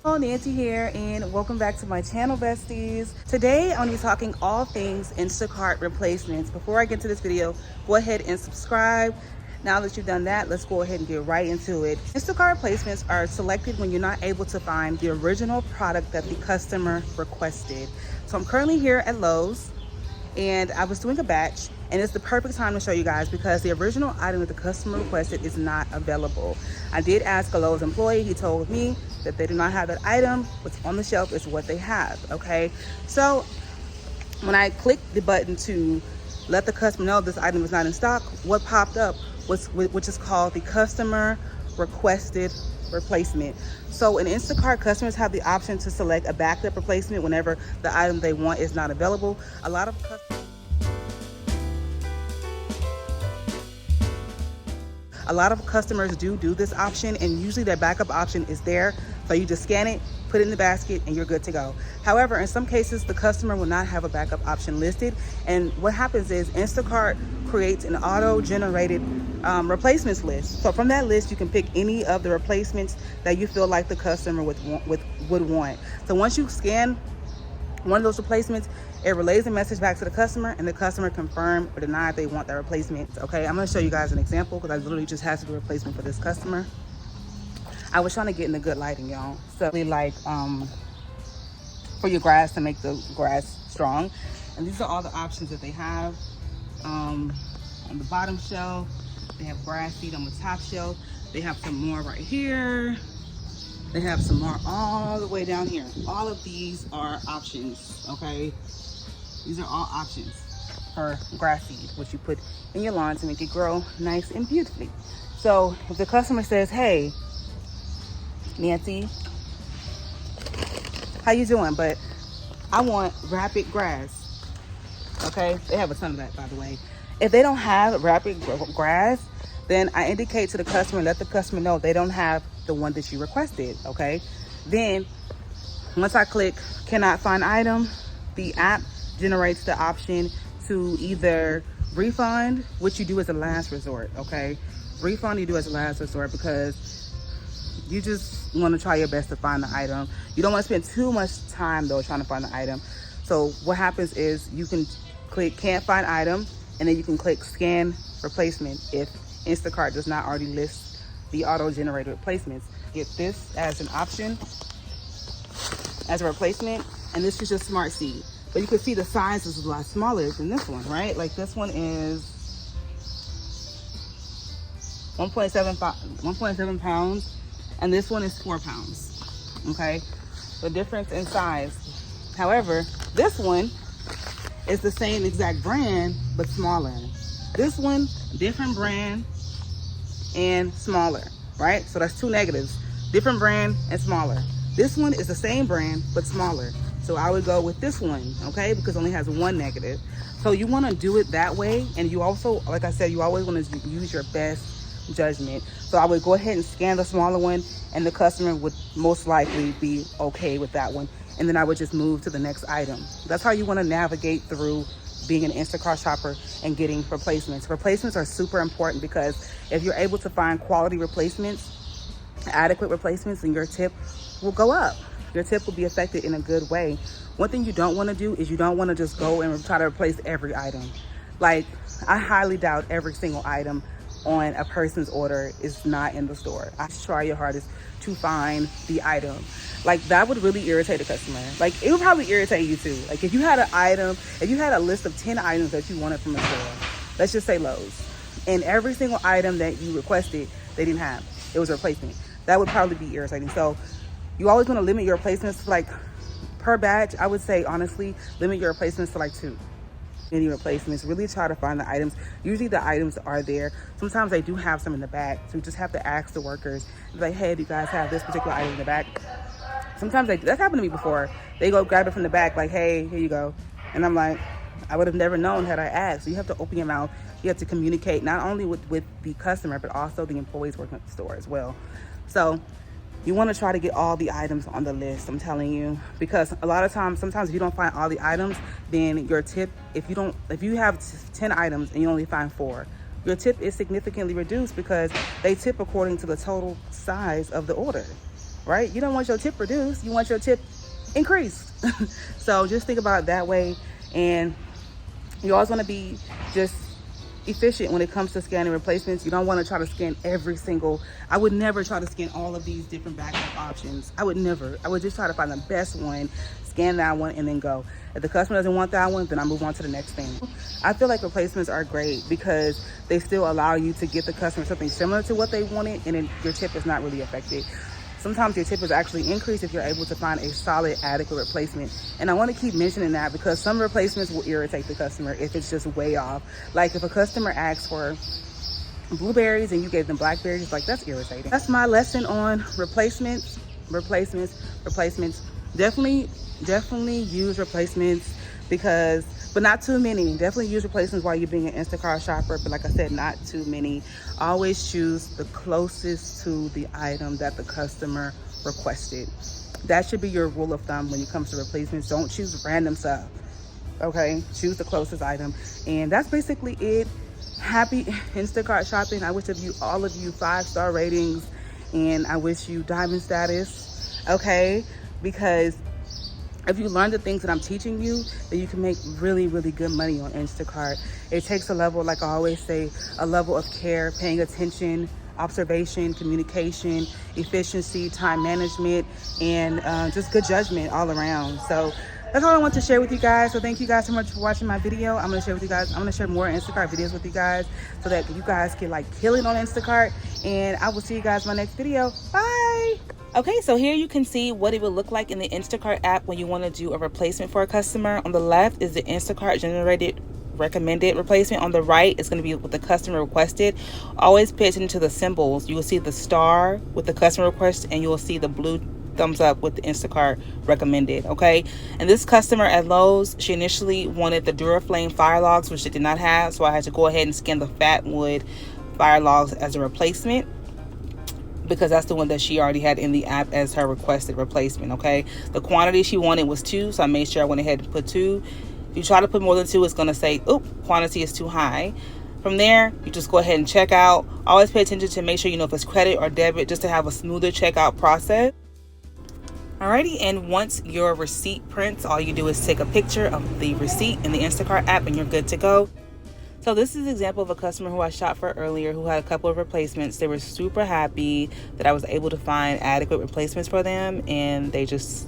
Hello, Nancy here, and welcome back to my channel, besties. Today I'm going to be talking all things Instacart replacements. Before I get to this video, go ahead and subscribe. Now that you've done that, let's go ahead and get right into it. Instacart replacements are selected when you're not able to find the original product that the customer requested. So I'm currently here at Lowe's, and I was doing a batch, and it's the perfect time to show you guys because the original item that the customer requested is not available. I did ask a Lowe's employee. He told me that they do not have that item. What's on the shelf is what they have, okay? So when I clicked the button to let the customer know this item is not in stock, what popped up was, which is called the customer requested replacement. So in Instacart, customers have the option to select a backup replacement whenever the item they want is not available. A lot of customers do this option, and usually their backup option is there. So you just scan it, put it in the basket, and you're good to go. However, in some cases, the customer will not have a backup option listed. And what happens is Instacart creates an auto-generated replacements list. So from that list, you can pick any of the replacements that you feel like the customer would want. So once you scan one of those replacements, it relays a message back to the customer, and the customer confirm or deny if they want that replacement. Okay, I'm going to show you guys an example because I literally just had to do a replacement for this customer. I was trying to get in the good lighting, y'all. So really like for your grass, to make the grass strong. And these are all the options that they have. On the bottom shelf, they have grass seed. On the top shelf, they have some more right here. They have some more all the way down here. All of these are options, okay? These are all options for grass seed, which you put in your lawn to make it grow nice and beautifully. So if the customer says, hey, Nancy, how you doing? But I want rapid grass, okay? They have a ton of that, by the way. If they don't have rapid grass, then I indicate to the customer, let the customer know they don't have the one that you requested, okay? Then once I click cannot find item, the app generates the option to either refund, which you do as a last resort, okay? Refund you do as a last resort because you just want to try your best to find the item. You don't want to spend too much time though trying to find the item. So what happens is you can click can't find item, and then you can click scan replacement if Instacart does not already list the auto-generated replacements. Get this as an option as a replacement, and this is just smart seed. But you can see the size is a lot smaller than this one, right? Like this one is 1.7 pounds, and this one is 4 pounds, okay? The difference in size. However, this one is the same exact brand, but smaller. This one, different brand and smaller, right? So that's two negatives. Different brand and smaller. This one is the same brand, but smaller. So I would go with this one, okay? Because it only has one negative. So you want to do it that way. And you also, like I said, you always want to use your best judgment. So I would go ahead and scan the smaller one, and the customer would most likely be okay with that one. And then I would just move to the next item. That's how you want to navigate through being an Instacart shopper and getting replacements. Replacements are super important because if you're able to find quality replacements, adequate replacements, then your tip will go up. Your tip will be affected in a good way. One thing you don't want to do is you don't want to just go and try to replace every item. Like, I highly doubt every single item on a person's order is not in the store. I try your hardest to find the item. Like, that would really irritate a customer. Like, it would probably irritate you too. Like, if you had an item, if you had a list of 10 items that you wanted from a store, let's just say Lowe's, and every single item that you requested, they didn't have. It was a replacement. That would probably be irritating. So you always want to limit your replacements to, like, per batch. I would say, honestly, limit your replacements to like 2. Any replacements, really try to find the items. Usually the items are there. Sometimes they do have some in the back, so you just have to ask the workers, like, hey, do you guys have this particular item in the back? Sometimes that's happened to me before. They go grab it from the back, like, hey, here you go. And I'm like, I would have never known had I asked. So you have to open your mouth. You have to communicate not only with the customer, but also the employees working at the store as well. So you want to try to get all the items on the list, I'm telling you, because a lot of times, sometimes if you don't find all the items, then your tip, if you have 10 items and you only find 4, your tip is significantly reduced because they tip according to the total size of the order. right? You don't want your tip reduced, you want your tip increased. So just think about it that way. And you always want to be just efficient when it comes to scanning replacements. You don't want to try to scan every single, I would never try to scan all of these different backup options. I would never. I would just try to find the best one, scan that one, and then go. If the customer doesn't want that one, then I move on to the next thing. I feel like replacements are great because they still allow you to get the customer something similar to what they wanted, and then your tip is not really affected. Sometimes your tip is actually increased if you're able to find a solid, adequate replacement. And I want to keep mentioning that because some replacements will irritate the customer if it's just way off. Like if a customer asks for blueberries and you gave them blackberries, like that's irritating. That's my lesson on replacements. Definitely use replacements but not too many. Definitely use replacements while you're being an Instacart shopper, but like I said, not too many. Always choose the closest to the item that the customer requested. That should be your rule of thumb when it comes to replacements. Don't choose random stuff, okay? Choose the closest item. And that's basically it. Happy Instacart shopping. I wish all of you 5-star ratings, and I wish you diamond status, okay? Because if you learn the things that I'm teaching you, then you can make really, really good money on Instacart. It takes a level, like I always say, a level of care, paying attention, observation, communication, efficiency, time management, and just good judgment all around. So that's all I want to share with you guys. So thank you guys so much for watching my video. I'm gonna share more Instacart videos with you guys so that you guys can like kill it on Instacart. And I will see you guys in my next video. Bye. Okay, so here you can see what it would look like in the Instacart app when you want to do a replacement for a customer. On the left is the Instacart generated recommended replacement. On the right is going to be what the customer requested. Always pay attention to the symbols. You will see the star with the customer request, and you will see the blue thumbs up with the Instacart recommended. Okay, and this customer at Lowe's, she initially wanted the Duraflame fire logs, which they did not have, so I had to go ahead and scan the Fatwood fire logs as a replacement, because that's the one that she already had in the app as her requested replacement. Okay, the quantity she wanted was 2, so I made sure I went ahead and put 2. If you try to put more than 2, it's going to say, oop, quantity is too high. From there, you just go ahead and check out. Always pay attention to make sure you know if it's credit or debit, just to have a smoother checkout process. Alrighty, and once your receipt prints, all you do is take a picture of the receipt in the Instacart app and you're good to go. So this is an example of a customer who I shot for earlier who had a couple of replacements. They were super happy that I was able to find adequate replacements for them, and they just